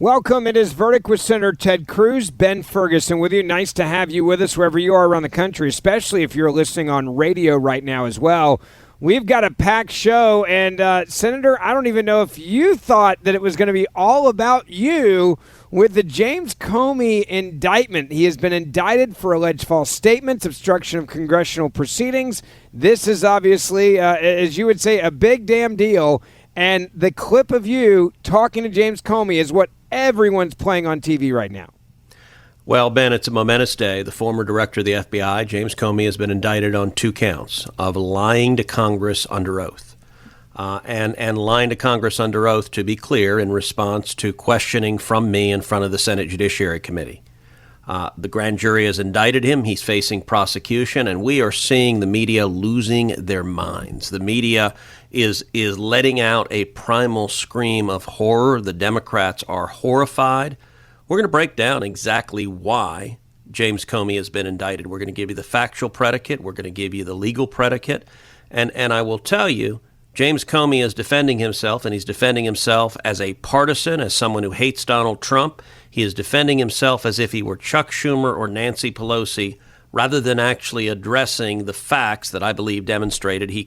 Welcome. It is Verdict with Senator Ted Cruz, Ben Ferguson with you. Nice to have you with us wherever you are around the country, especially if you're listening on radio right now as well. We've got a packed show, and Senator, I don't even know if you thought that it was going to be all about you with the James Comey indictment. He has been indicted for alleged false statements, obstruction of congressional proceedings. This is obviously, as you would say, a big damn deal. And the clip of you talking to James Comey is what everyone's playing on TV right now. Well, Ben, it's a momentous day. The former director of the FBI, James Comey, has been indicted on 2 counts of lying to Congress under oath. And lying to Congress under oath, to be clear, in response to questioning from me in front of the Senate Judiciary Committee. The grand jury has indicted him. He's facing prosecution, and we are seeing the media losing their minds. The media is letting out a primal scream of horror. The Democrats are horrified. We're going to break down exactly why James Comey has been indicted. We're going to give you the factual predicate. We're going to give you the legal predicate. And I will tell you, James Comey is defending himself, and he's defending himself as a partisan, as someone who hates Donald Trump. He is defending himself as if he were Chuck Schumer or Nancy Pelosi, rather than actually addressing the facts that I believe demonstrated he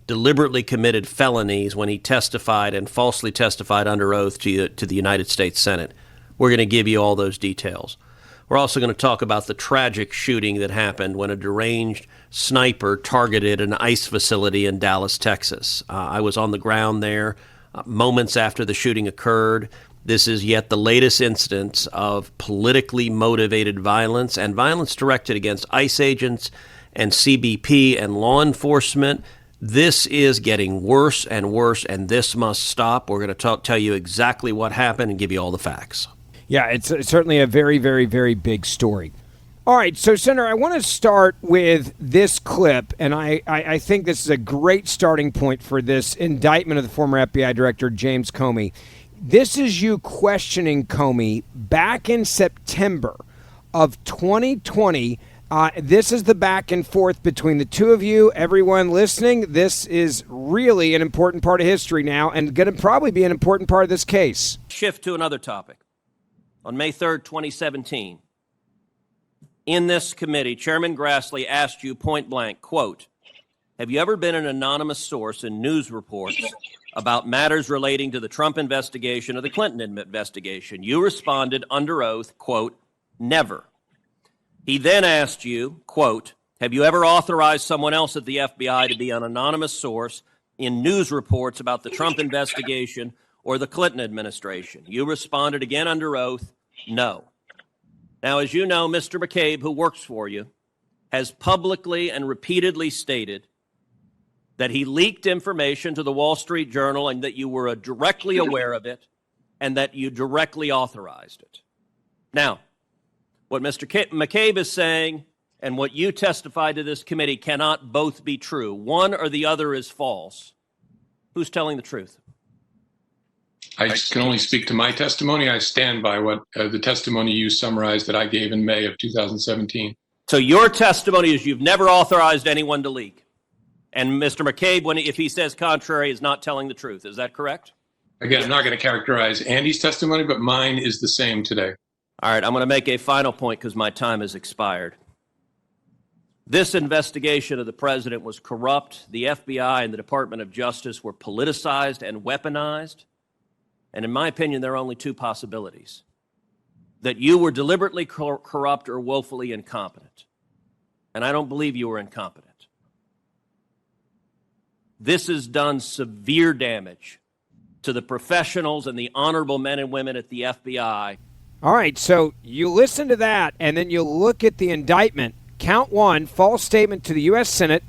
deliberately committed felonies when he testified and falsely testified under oath to the United States Senate. We're going to give you all those details. We're also going to talk about the tragic shooting that happened when a deranged sniper targeted an ICE facility in Dallas, Texas. I was on the ground there moments after the shooting occurred. This is yet the latest instance of politically motivated violence and violence directed against ICE agents and CBP and law enforcement. This is getting worse and worse, and this must stop. We're going to tell you exactly what happened and give you all the facts. Yeah, it's certainly a very, very, very big story. All right, so, Senator, I want to start with this clip, and I think this is a great starting point for this indictment of the former FBI Director James Comey. This is you questioning Comey back in September of 2020. This is the back and forth between the two of you. Everyone listening, this is really an important part of history now and going to probably be an important part of this case. Shift to another topic. On May 3rd, 2017, in this committee, Chairman Grassley asked you point blank, quote, have you ever been an anonymous source in news reports about matters relating to the Trump investigation or the Clinton investigation? You responded under oath, quote, never. He then asked you, quote, have you ever authorized someone else at the FBI to be an anonymous source in news reports about the Trump investigation or the Clinton administration? You responded again under oath, no. Now, as you know, Mr. McCabe, who works for you, has publicly and repeatedly stated that he leaked information to the Wall Street Journal and that you were directly aware of it and that you directly authorized it. Now, what Mr. McCabe is saying and what you testified to this committee cannot both be true. One or the other is false. Who's telling the truth? I can only speak to my testimony. I stand by what the testimony you summarized that I gave in May of 2017. So your testimony is you've never authorized anyone to leak. And Mr. McCabe, if he says contrary, is not telling the truth. Is that correct? Again, I'm not going to characterize Andy's testimony, but mine is the same today. All right, I'm going to make a final point because my time has expired. This investigation of the president was corrupt. The FBI and the Department of Justice were politicized and weaponized. And in my opinion, there are only 2 possibilities: that you were deliberately corrupt or woefully incompetent. And I don't believe you were incompetent. This has done severe damage to the professionals and the honorable men and women at the FBI. All right, so you listen to that, and then you look at the indictment. Count 1, false statement to the U.S. Senate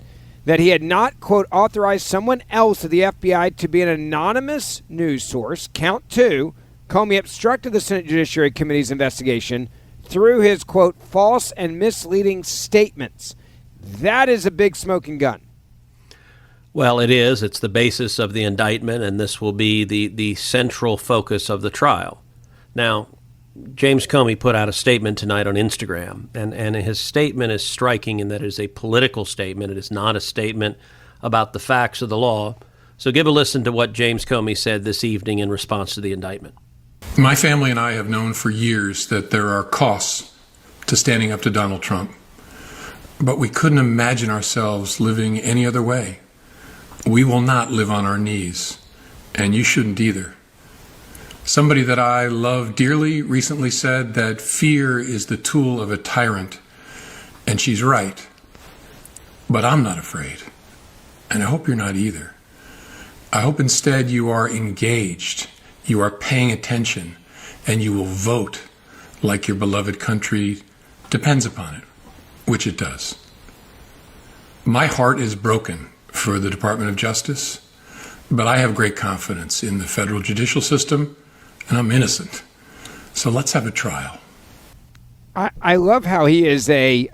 that he had not, quote, authorized someone else at the FBI to be an anonymous news source. Count 2, Comey obstructed the Senate Judiciary Committee's investigation through his, quote, false and misleading statements. That is a big smoking gun. Well, it is. It's the basis of the indictment, and this will be the central focus of the trial. Now, James Comey put out a statement tonight on Instagram, and his statement is striking in that it is a political statement. It is not a statement about the facts of the law. So give a listen to what James Comey said this evening in response to the indictment. My family and I have known for years that there are costs to standing up to Donald Trump, but we couldn't imagine ourselves living any other way. We will not live on our knees, and you shouldn't either. Somebody that I love dearly recently said that fear is the tool of a tyrant, and she's right. But I'm not afraid, and I hope you're not either. I hope instead you are engaged, you are paying attention, and you will vote like your beloved country depends upon it, which it does. My heart is broken for the Department of Justice, but I have great confidence in the federal judicial system, and I'm innocent. So let's have a trial. I love how he is a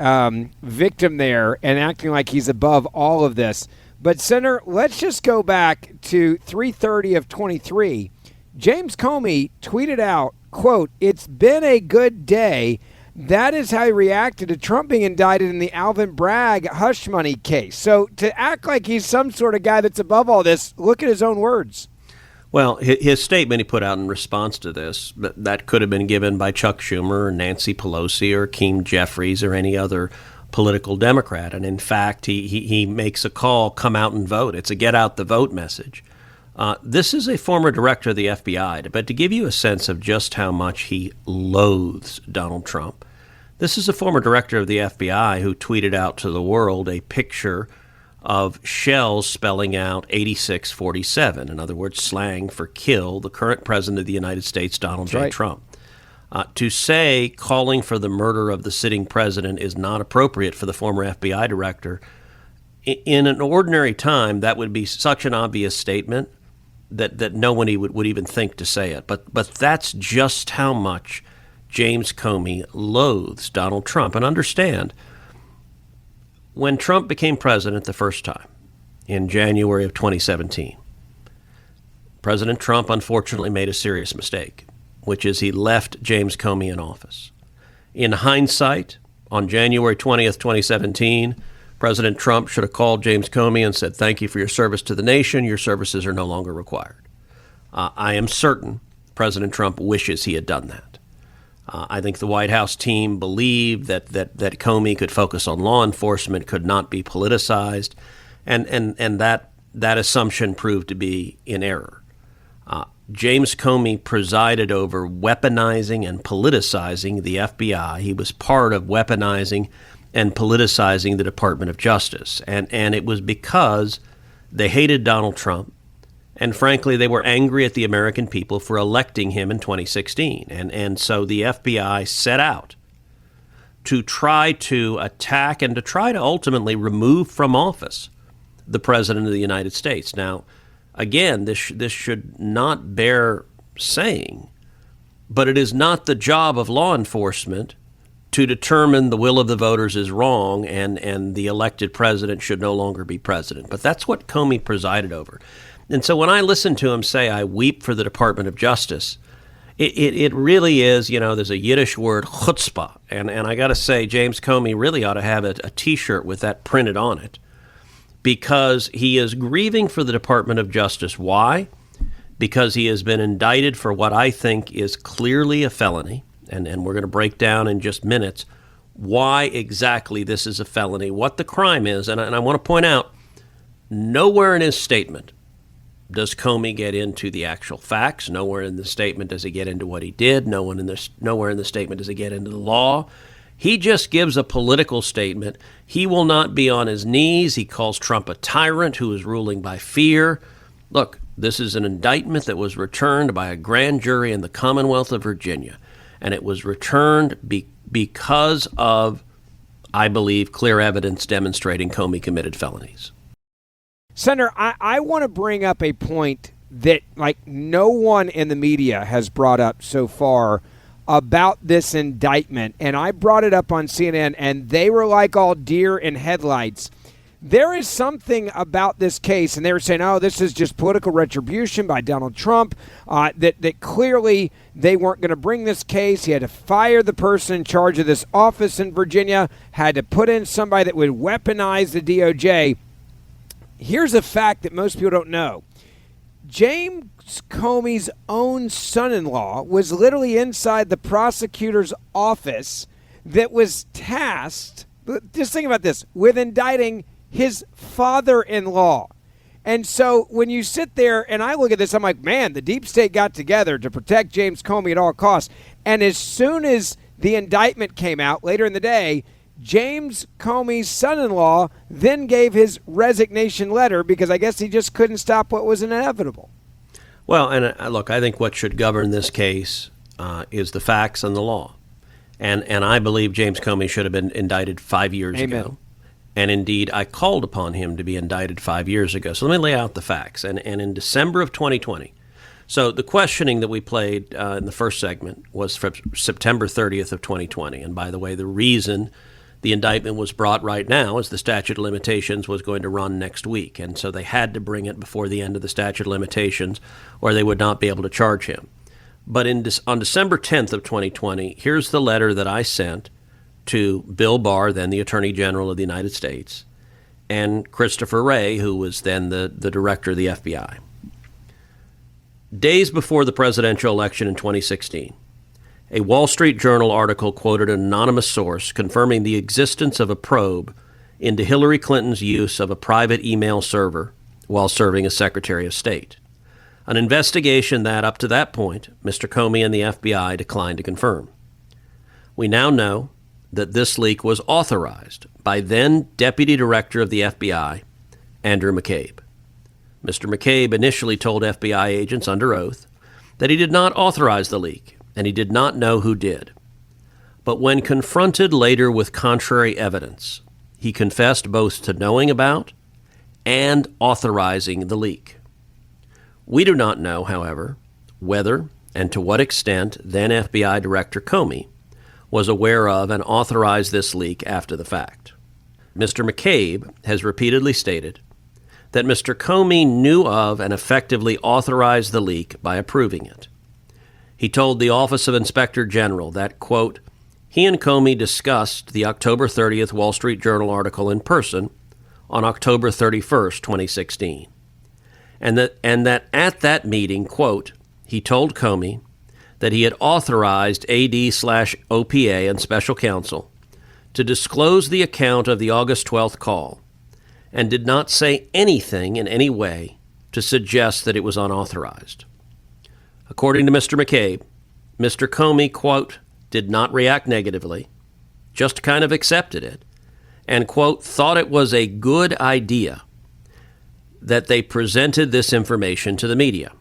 victim there and acting like he's above all of this. But, Senator, let's just go back to 3/30 of 23. James Comey tweeted out, quote, "It's been a good day." That is how he reacted to Trump being indicted in the Alvin Bragg hush money case. So to act like he's some sort of guy that's above all this, look at his own words. Well, his statement he put out in response to this, that could have been given by Chuck Schumer or Nancy Pelosi or Hakeem Jeffries or any other political Democrat. And in fact, he makes a call, come out and vote. It's a get out the vote message. This is a former director of the FBI, but to give you a sense of just how much he loathes Donald Trump, this is a former director of the FBI who tweeted out to the world a picture of shells spelling out 8647, in other words, slang for kill the current president of the United States, Donald J. Trump. To say calling for the murder of the sitting president is not appropriate for the former FBI director, in an ordinary time, that would be such an obvious statement that no one would even think to say it. But that's just how much James Comey loathes Donald Trump. And understand, when Trump became president the first time in January of 2017, President Trump unfortunately made a serious mistake, which is he left James Comey in office. In hindsight, on January 20th, 2017, President Trump should have called James Comey and said, "Thank you for your service to the nation. Your services are no longer required." I am certain President Trump wishes he had done that. I think the White House team believed that Comey could focus on law enforcement, could not be politicized, and that assumption proved to be in error. James Comey presided over weaponizing and politicizing the FBI. He was part of weaponizing and politicizing the Department of Justice. And it was because they hated Donald Trump. And frankly, they were angry at the American people for electing him in 2016. And so the FBI set out to try to attack and to try to ultimately remove from office the President of the United States. Now, again, this should not bear saying, but it is not the job of law enforcement to determine the will of the voters is wrong and the elected president should no longer be president. But that's what Comey presided over. And so when I listen to him say, "I weep for the Department of Justice," it really is, there's a Yiddish word, chutzpah. And I got to say, James Comey really ought to have a T-shirt with that printed on it, because he is grieving for the Department of Justice. Why? Because he has been indicted for what I think is clearly a felony. And we're going to break down in just minutes why exactly this is a felony, what the crime is. And I want to point out, nowhere in his statement does Comey get into the actual facts. Nowhere in the statement does he get into what he did. Nowhere in the statement does he get into the law. He just gives a political statement. He will not be on his knees. He calls Trump a tyrant who is ruling by fear. Look, this is an indictment that was returned by a grand jury in the Commonwealth of Virginia. And it was returned because of, I believe, clear evidence demonstrating Comey committed felonies. Senator, I want to bring up a point that no one in the media has brought up so far about this indictment. And I brought it up on CNN, and they were like all deer in headlights. There is something about this case, and they were saying, "Oh, this is just political retribution by Donald Trump," that clearly they weren't going to bring this case. He had to fire the person in charge of this office in Virginia, had to put in somebody that would weaponize the DOJ. Here's a fact that most people don't know. James Comey's own son-in-law was literally inside the prosecutor's office that was tasked, just think about this, with indicting his father-in-law. And so when you sit there and I look at this, I'm like, man, the deep state got together to protect James Comey at all costs. And as soon as the indictment came out later in the day, James Comey's son-in-law then gave his resignation letter because I guess he just couldn't stop what was inevitable. Well, and look, I think what should govern this case is the facts and the law. And I believe James Comey should have been indicted 5 years ago. And indeed, I called upon him to be indicted 5 years ago. So let me lay out the facts. And in December of 2020, so the questioning that we played in the first segment was from September 30th of 2020. And by the way, the reason the indictment was brought right now is the statute of limitations was going to run next week. And so they had to bring it before the end of the statute of limitations or they would not be able to charge him. But on December 10th of 2020, here's the letter that I sent to Bill Barr, then the Attorney General of the United States, and Christopher Wray, who was then the director of the FBI. Days before the presidential election in 2016, a Wall Street Journal article quoted an anonymous source confirming the existence of a probe into Hillary Clinton's use of a private email server while serving as Secretary of State, an investigation that, up to that point, Mr. Comey and the FBI declined to confirm. We now know that this leak was authorized by then Deputy Director of the FBI, Andrew McCabe. Mr. McCabe initially told FBI agents under oath that he did not authorize the leak and he did not know who did. But when confronted later with contrary evidence, he confessed both to knowing about and authorizing the leak. We do not know, however, whether and to what extent then FBI Director Comey was aware of and authorized this leak after the fact. Mr. McCabe has repeatedly stated that Mr. Comey knew of and effectively authorized the leak by approving it. He told the Office of Inspector General that, quote, he and Comey discussed the October 30th Wall Street Journal article in person on October 31st, 2016, and that at that meeting, quote, he told Comey that he had authorized AD/OPA and special counsel to disclose the account of the August 12th call and did not say anything in any way to suggest that it was unauthorized. According to Mr. McCabe, Mr. Comey, quote, did not react negatively, just kind of accepted it, and, quote, thought it was a good idea that they presented this information to the media.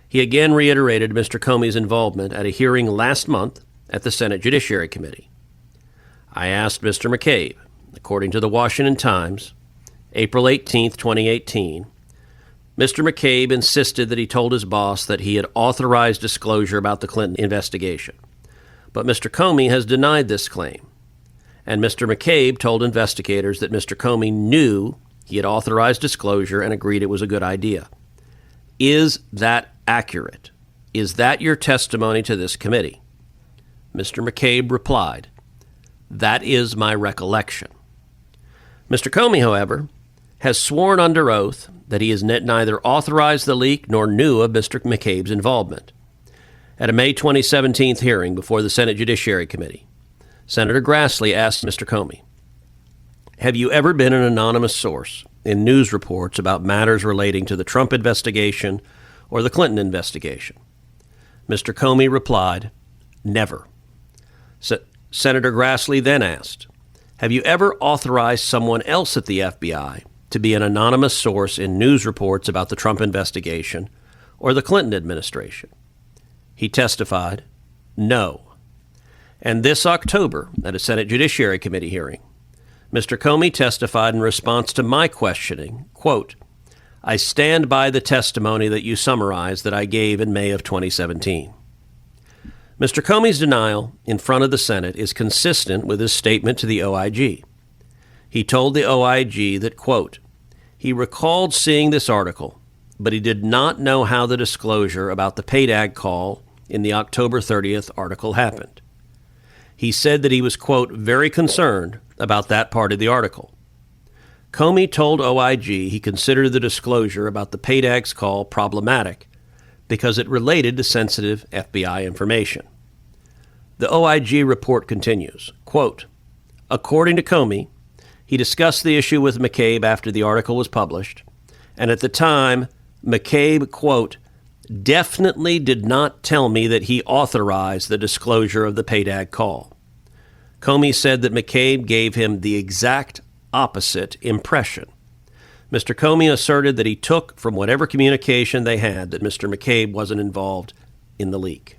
He again reiterated Mr. Comey's involvement at a hearing last month at the Senate Judiciary Committee. I asked Mr. McCabe, according to the Washington Times, April 18, 2018, Mr. McCabe insisted that he told his boss that he had authorized disclosure about the Clinton investigation. But Mr. Comey has denied this claim. And Mr. McCabe told investigators that Mr. Comey knew he had authorized disclosure and agreed it was a good idea. Is that accurate? Is that your testimony to this committee? Mr. McCabe replied, that is my recollection. Mr. Comey, however, has sworn under oath that he has neither authorized the leak nor knew of Mr. McCabe's involvement. At a May 2017 hearing before the Senate Judiciary Committee, Senator Grassley asked Mr. Comey, have you ever been an anonymous source in news reports about matters relating to the Trump investigation or the Clinton investigation? Mr. Comey replied, never. Senator Grassley then asked, have you ever authorized someone else at the FBI to be an anonymous source in news reports about the Trump investigation or the Clinton administration? He testified, no. And this October, at a Senate Judiciary Committee hearing, Mr. Comey testified in response to my questioning, quote, I stand by the testimony that you summarized that I gave in May of 2017. Mr. Comey's denial in front of the Senate is consistent with his statement to the OIG. He told the OIG that, quote, he recalled seeing this article, but he did not know how the disclosure about the PAYDAG call in the October 30th article happened. He said that he was, quote, very concerned about that part of the article. Comey told OIG he considered the disclosure about the PAYDAG's call problematic because it related to sensitive FBI information. The OIG report continues, quote, according to Comey, he discussed the issue with McCabe after the article was published, and at the time, McCabe, quote, definitely did not tell me that he authorized the disclosure of the PAYDAG call. Comey said that McCabe gave him the exact opposite impression. Mr. Comey asserted that he took from whatever communication they had that Mr. McCabe wasn't involved in the leak.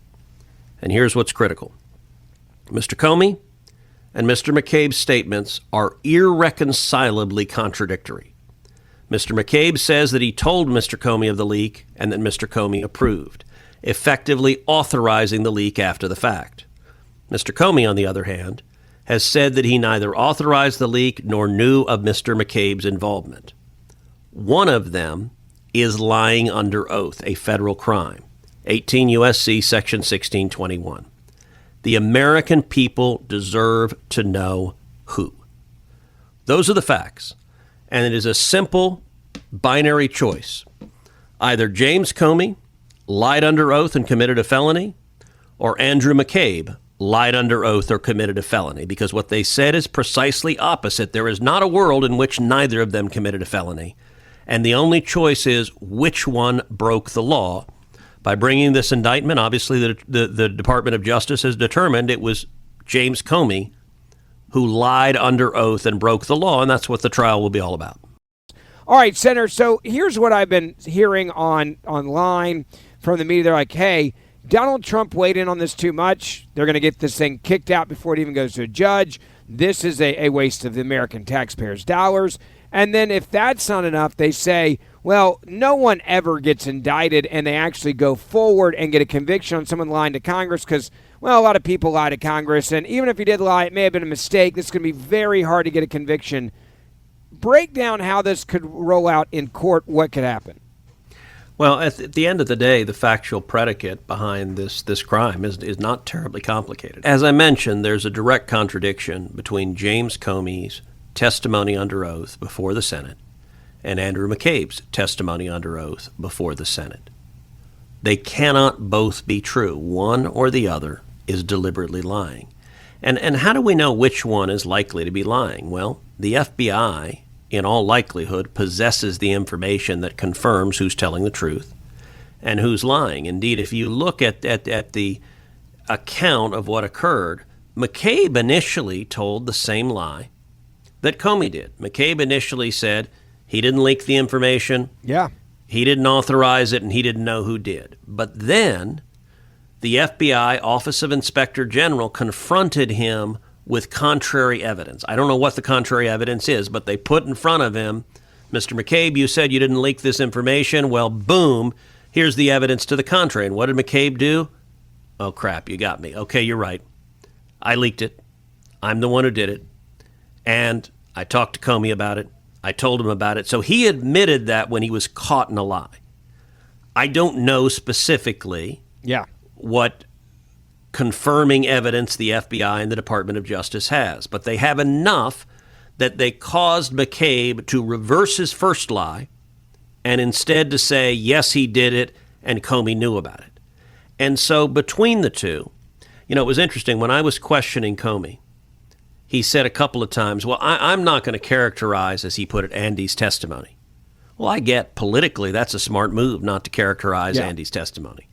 And here's what's critical. Mr. Comey and Mr. McCabe's statements are irreconcilably contradictory. Mr. McCabe says that he told Mr. Comey of the leak and that Mr. Comey approved, effectively authorizing the leak after the fact. Mr. Comey, on the other hand, has said that he neither authorized the leak nor knew of Mr. McCabe's involvement. One of them is lying under oath, a federal crime, 18 U.S.C. Section 1621. The American people deserve to know who. Those are the facts, and it is a simple binary choice. Either James Comey lied under oath and committed a felony, or Andrew McCabe lied under oath or committed a felony, because what they said is precisely opposite. There is not a world in which neither of them committed a felony, and the only choice is which one broke the law. By bringing this indictment, obviously the Department of Justice has determined it was James Comey who lied under oath and broke the law, and that's what the trial will be all about. All right, Senator, so here's what I've been hearing online from the media. They're like, hey, Donald Trump weighed in on this too much. They're going to get this thing kicked out before it even goes to a judge. This is a waste of the American taxpayers' dollars. And then if that's not enough, they say, well, no one ever gets indicted, and they actually go forward and get a conviction on someone lying to Congress because, well, a lot of people lie to Congress. And even if he did lie, it may have been a mistake. This is going to be very hard to get a conviction. Break down how this could roll out in court, what could happen. Well, at the end of the day, the factual predicate behind this crime is not terribly complicated. As I mentioned, there's a direct contradiction between James Comey's testimony under oath before the Senate and Andrew McCabe's testimony under oath before the Senate. They cannot both be true. One or the other is deliberately lying. And how do we know which one is likely to be lying? Well, the FBI, in all likelihood, possesses the information that confirms who's telling the truth and who's lying. Indeed, if you look at the account of what occurred, McCabe initially told the same lie that Comey did. McCabe initially said he didn't leak the information, he didn't authorize it, and he didn't know who did. But then the FBI Office of Inspector General confronted him with contrary evidence. I don't know what the contrary evidence is, but they put in front of him, Mr. McCabe, you said you didn't leak this information. Well, boom, here's the evidence to the contrary. And what did McCabe do? Oh, crap, you got me. Okay, you're right. I leaked it. I'm the one who did it. And I talked to Comey about it. I told him about it. So he admitted that when he was caught in a lie. I don't know specifically what confirming evidence the FBI and the Department of Justice has, but they have enough that they caused McCabe to reverse his first lie and instead to say, yes, he did it, and Comey knew about it. And so between the two, it was interesting. When I was questioning Comey, he said a couple of times, well, I'm not going to characterize, as he put it, Andy's testimony. Well, I get politically that's a smart move not to characterize Andy's testimony.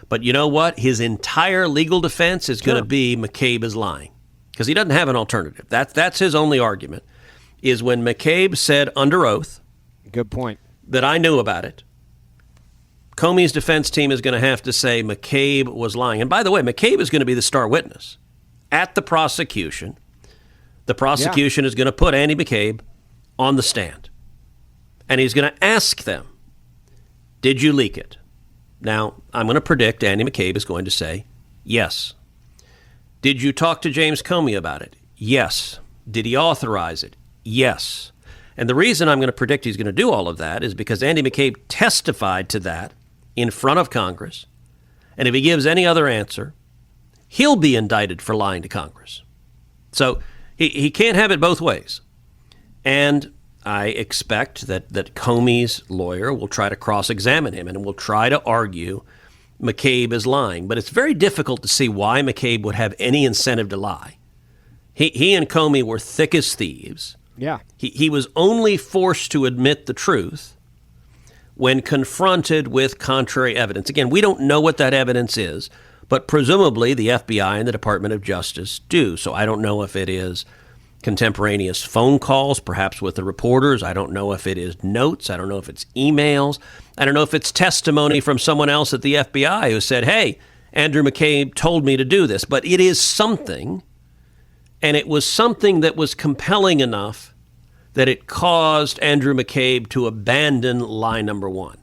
But you know what? His entire legal defense is going to be McCabe is lying because he doesn't have an alternative. That's his only argument, is when McCabe said under oath, good point, that I knew about it, Comey's defense team is going to have to say McCabe was lying. And by the way, McCabe is going to be the star witness at the prosecution. The prosecution is going to put Andy McCabe on the stand. And he's going to ask them, did you leak it? Now, I'm going to predict Andy McCabe is going to say, yes. Did you talk to James Comey about it? Yes. Did he authorize it? Yes. And the reason I'm going to predict he's going to do all of that is because Andy McCabe testified to that in front of Congress. And if he gives any other answer, he'll be indicted for lying to Congress. So he can't have it both ways. And I expect that Comey's lawyer will try to cross-examine him and will try to argue McCabe is lying. But it's very difficult to see why McCabe would have any incentive to lie. He and Comey were thick as thieves. Yeah. He was only forced to admit the truth when confronted with contrary evidence. Again, we don't know what that evidence is, but presumably the FBI and the Department of Justice do. So I don't know if it is contemporaneous phone calls, perhaps with the reporters. I don't know if it is notes. I don't know if it's emails. I don't know if it's testimony from someone else at the FBI who said, hey, Andrew McCabe told me to do this. But it is something, and it was something that was compelling enough that it caused Andrew McCabe to abandon lie number one.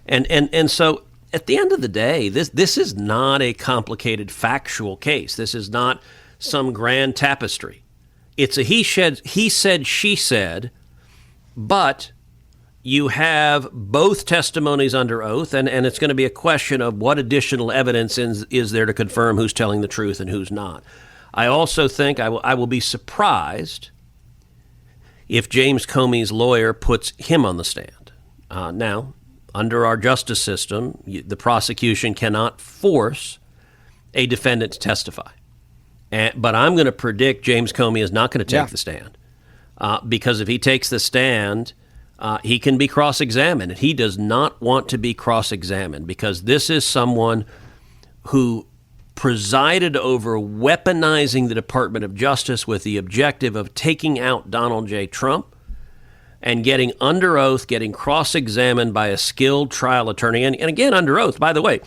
And so at the end of the day, this is not a complicated factual case. This is not some grand tapestry. It's a he said, she said, but you have both testimonies under oath, and it's going to be a question of what additional evidence is there to confirm who's telling the truth and who's not. I also think I will be surprised if James Comey's lawyer puts him on the stand. Now, under our justice system, the prosecution cannot force a defendant to testify. But I'm going to predict James Comey is not going to take the stand because if he takes the stand, he can be cross-examined. And he does not want to be cross-examined because this is someone who presided over weaponizing the Department of Justice with the objective of taking out Donald J. Trump and getting under oath, getting cross-examined by a skilled trial attorney. And again, under oath, by the way,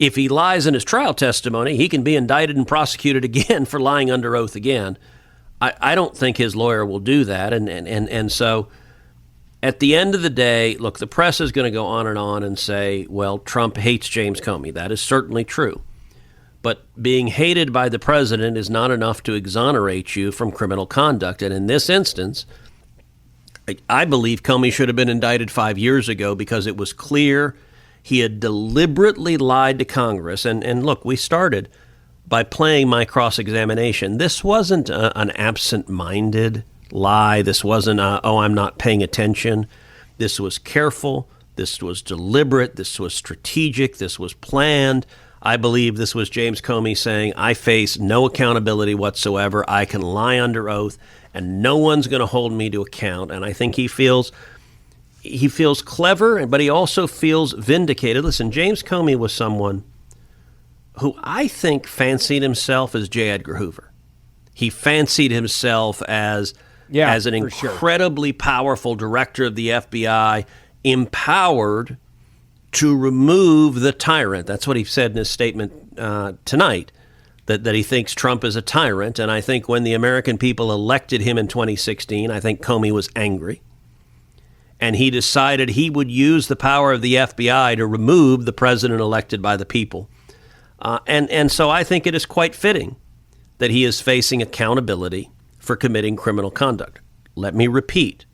if he lies in his trial testimony, he can be indicted and prosecuted again for lying under oath again. I don't think his lawyer will do that. And so at the end of the day, look, the press is going to go on and say, well, Trump hates James Comey. That is certainly true. But being hated by the president is not enough to exonerate you from criminal conduct. And in this instance, I believe Comey should have been indicted 5 years ago because it was clear he had deliberately lied to Congress. And look, we started by playing my cross-examination. This wasn't an absent-minded lie. This wasn't, I'm not paying attention. This was careful. This was deliberate. This was strategic. This was planned. I believe this was James Comey saying, I face no accountability whatsoever. I can lie under oath, and no one's going to hold me to account. And I think he feels clever, but he also feels vindicated. Listen, James Comey was someone who I think fancied himself as J. Edgar Hoover. He fancied himself as an incredibly powerful director of the FBI, empowered to remove the tyrant. That's what he said in his statement tonight, that he thinks Trump is a tyrant. And I think when the American people elected him in 2016, I think Comey was angry. And he decided he would use the power of the FBI to remove the president elected by the people. And so I think it is quite fitting that he is facing accountability for committing criminal conduct. Let me repeat.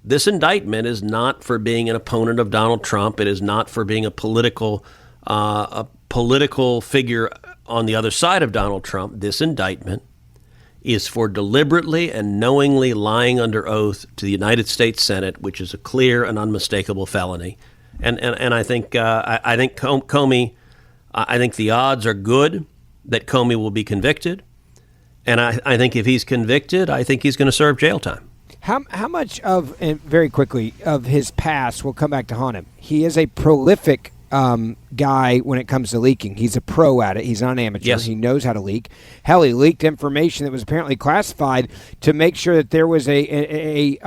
This indictment is not for being an opponent of Donald Trump. It is not for being a political figure on the other side of Donald Trump. This indictment is for deliberately and knowingly lying under oath to the United States Senate, which is a clear and unmistakable felony. And I think Comey, I think the odds are good that Comey will be convicted. And I think if he's convicted, I think he's going to serve jail time. How much of, and very quickly, of his past will come back to haunt him? He is a prolific guy when it comes to leaking. He's a pro at it. He's not an amateur. Yes. He knows how to leak. Hell, he leaked information that was apparently classified to make sure that there was a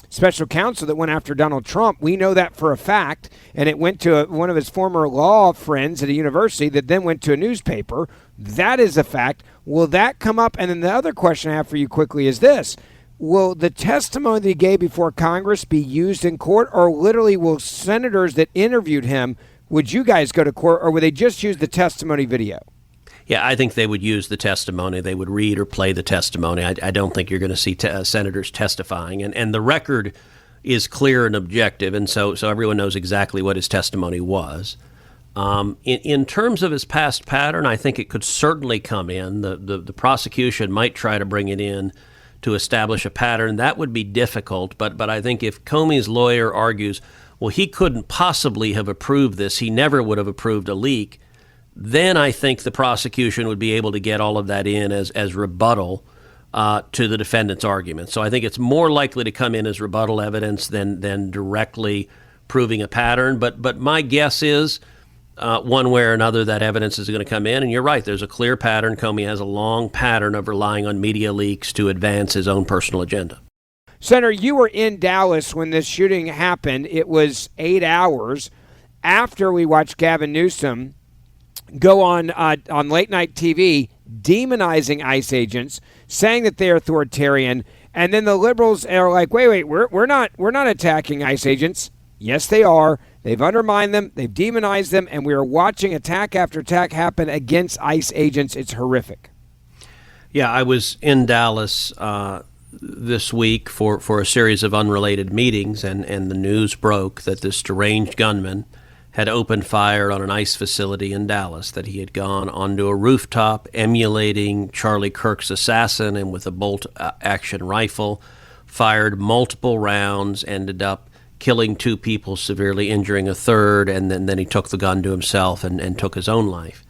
special counsel that went after Donald Trump. We know that for a fact, and it went to one of his former law friends at a university that then went to a newspaper. That is a fact. Will that come up? And then the other question I have for you quickly is this. Will the testimony that he gave before Congress be used in court, or literally will senators that interviewed him, would you guys go to court, or would they just use the testimony video? Yeah, I think they would use the testimony. They would read or play the testimony. I don't think you're going to see senators testifying. And the record is clear and objective, and so everyone knows exactly what his testimony was. In terms of his past pattern, I think it could certainly come in. The prosecution might try to bring it in to establish a pattern. That would be difficult, but I think if Comey's lawyer argues, well, he couldn't possibly have approved this, he never would have approved a leak, then I think the prosecution would be able to get all of that in as rebuttal to the defendant's argument. So I think it's more likely to come in as rebuttal evidence than directly proving a pattern. But my guess is one way or another that evidence is going to come in. And you're right, there's a clear pattern. Comey has a long pattern of relying on media leaks to advance his own personal agenda. Senator, you were in Dallas when this shooting happened. It was 8 hours after we watched Gavin Newsom go on late night TV demonizing ICE agents, saying that they're authoritarian, and then the liberals are like, wait, we're not attacking ICE agents. Yes, they are. They've undermined them, they've demonized them, and we are watching attack after attack happen against ICE agents. It's horrific. Yeah, I was in Dallas this week for a series of unrelated meetings, and the news broke that this deranged gunman had opened fire on an ICE facility in Dallas, that he had gone onto a rooftop emulating Charlie Kirk's assassin, and with a bolt-action rifle fired multiple rounds, ended up killing 2 people, severely injuring a third, and then he took the gun to himself and took his own life.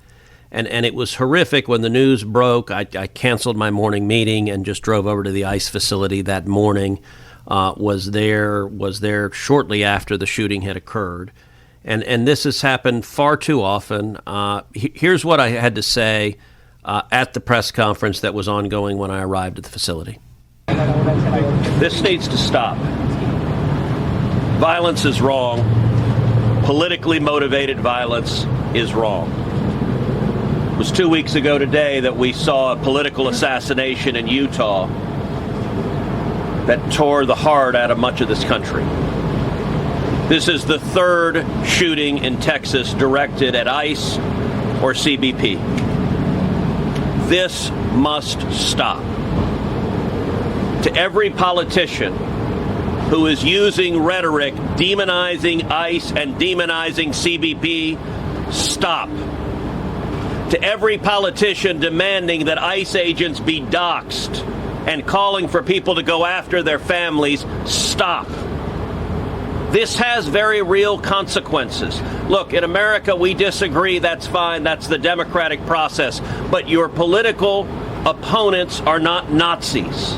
And it was horrific. When the news broke, I canceled my morning meeting and just drove over to the ICE facility that morning, was there shortly after the shooting had occurred. And this has happened far too often. Here's what I had to say at the press conference that was ongoing when I arrived at the facility. This needs to stop. Violence is wrong. Politically motivated violence is wrong. It was 2 weeks ago today that we saw a political assassination in Utah that tore the heart out of much of this country. This is the 3rd shooting in Texas directed at ICE or CBP. This must stop. To every politician who is using rhetoric, demonizing ICE and demonizing CBP, stop. To every politician demanding that ICE agents be doxxed and calling for people to go after their families, stop. This has very real consequences. Look, in America, we disagree. That's fine. That's the democratic process. But your political opponents are not Nazis.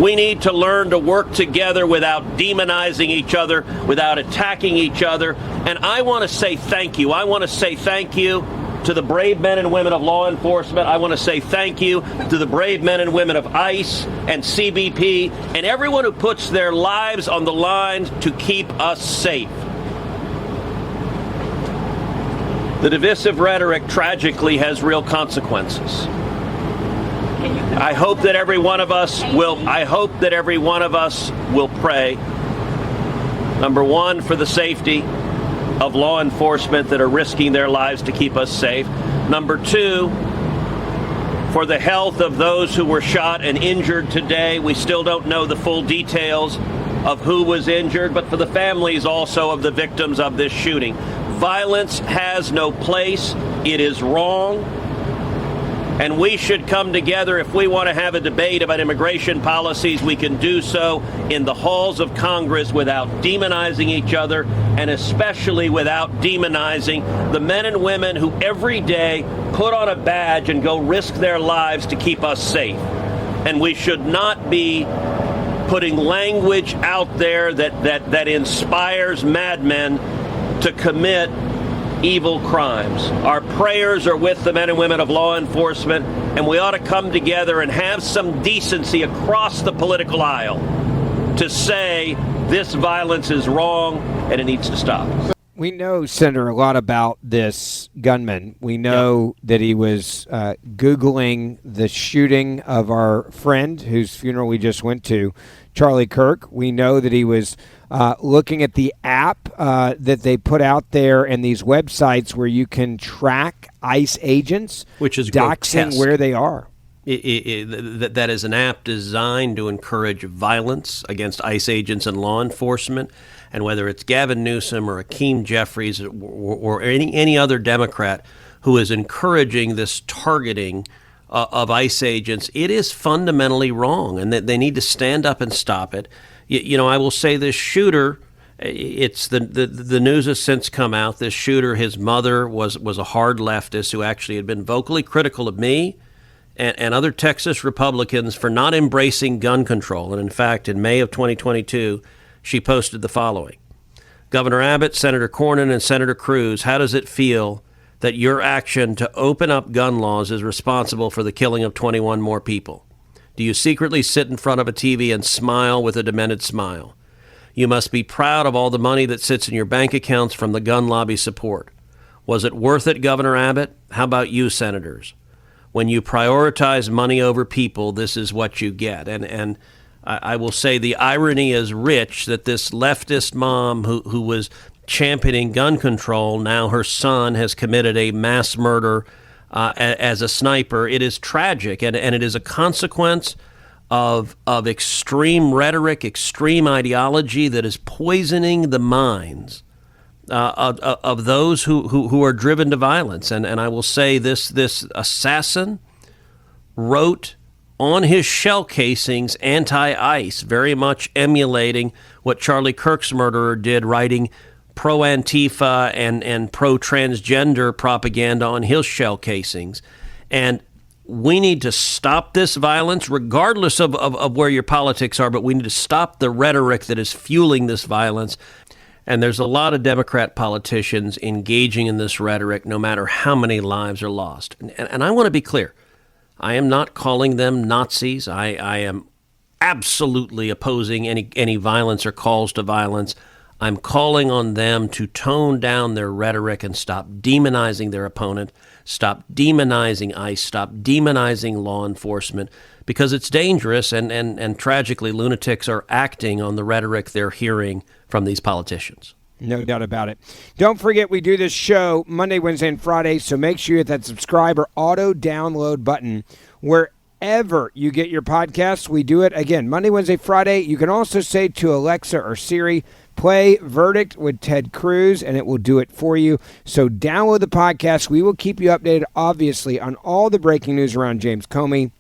We need to learn to work together without demonizing each other, without attacking each other. And I want to say thank you. I want to say thank you to the brave men and women of law enforcement. I want to say thank you to the brave men and women of ICE and CBP and everyone who puts their lives on the line to keep us safe. The divisive rhetoric tragically has real consequences. I hope that every one of us will pray, number one, for the safety of law enforcement that are risking their lives to keep us safe. Number 2, for the health of those who were shot and injured today. We still don't know the full details of who was injured, but for the families also of the victims of this shooting. Violence has no place. It is wrong. And we should come together. If we want to have a debate about immigration policies, we can do so in the halls of Congress without demonizing each other, and especially without demonizing the men and women who every day put on a badge and go risk their lives to keep us safe. And we should not be putting language out there that inspires madmen to commit evil crimes. Our prayers are with the men and women of law enforcement, and we ought to come together and have some decency across the political aisle to say this violence is wrong and it needs to stop. We know, Senator, a lot about this gunman. We know that he was Googling the shooting of our friend whose funeral we just went to, Charlie Kirk. We know that he was looking at the app that they put out there and these websites where you can track ICE agents, which is doxing grotesque. Where they are. That is an app designed to encourage violence against ICE agents and law enforcement. And whether it's Gavin Newsom or Hakeem Jeffries or any other Democrat who is encouraging this targeting of ICE agents, it is fundamentally wrong, and that they need to stand up and stop it. I will say this shooter, it's the news has since come out. This shooter, his mother was a hard leftist who actually had been vocally critical of me and other Texas Republicans for not embracing gun control. And in fact, in May of 2022, she posted the following: Governor Abbott, Senator Cornyn, and Senator Cruz, how does it feel that your action to open up gun laws is responsible for the killing of 21 more people? Do you secretly sit in front of a TV and smile with a demented smile? You must be proud of all the money that sits in your bank accounts from the gun lobby support. Was it worth it, Governor Abbott? How about you, senators? When you prioritize money over people, this is what you get. And I will say the irony is rich that this leftist mom who was championing gun control, now her son has committed a mass murder as a sniper. It is tragic, and it is a consequence of extreme rhetoric, extreme ideology that is poisoning the minds of those who are driven to violence. And I will say this assassin wrote on his shell casings anti-ICE, very much emulating what Charlie Kirk's murderer did, writing pro-Antifa and pro-transgender propaganda on his shell casings. And we need to stop this violence, regardless of where your politics are, but we need to stop the rhetoric that is fueling this violence. And there's a lot of Democrat politicians engaging in this rhetoric, no matter how many lives are lost. And I want to be clear. I am not calling them Nazis. I am absolutely opposing any violence or calls to violence. I'm calling on them to tone down their rhetoric and stop demonizing their opponent, stop demonizing ICE, stop demonizing law enforcement, because it's dangerous, and tragically, lunatics are acting on the rhetoric they're hearing from these politicians. No doubt about it. Don't forget, we do this show Monday, Wednesday, and Friday, so make sure you hit that subscribe or auto-download button wherever you get your podcasts. We do it, again, Monday, Wednesday, Friday. You can also say to Alexa or Siri, play Verdict with Ted Cruz, and it will do it for you. So download the podcast. We will keep you updated, obviously, on all the breaking news around James Comey.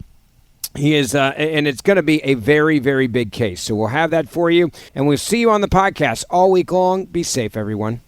He is, and it's going to be a very, very big case. So we'll have that for you, and we'll see you on the podcast all week long. Be safe, everyone.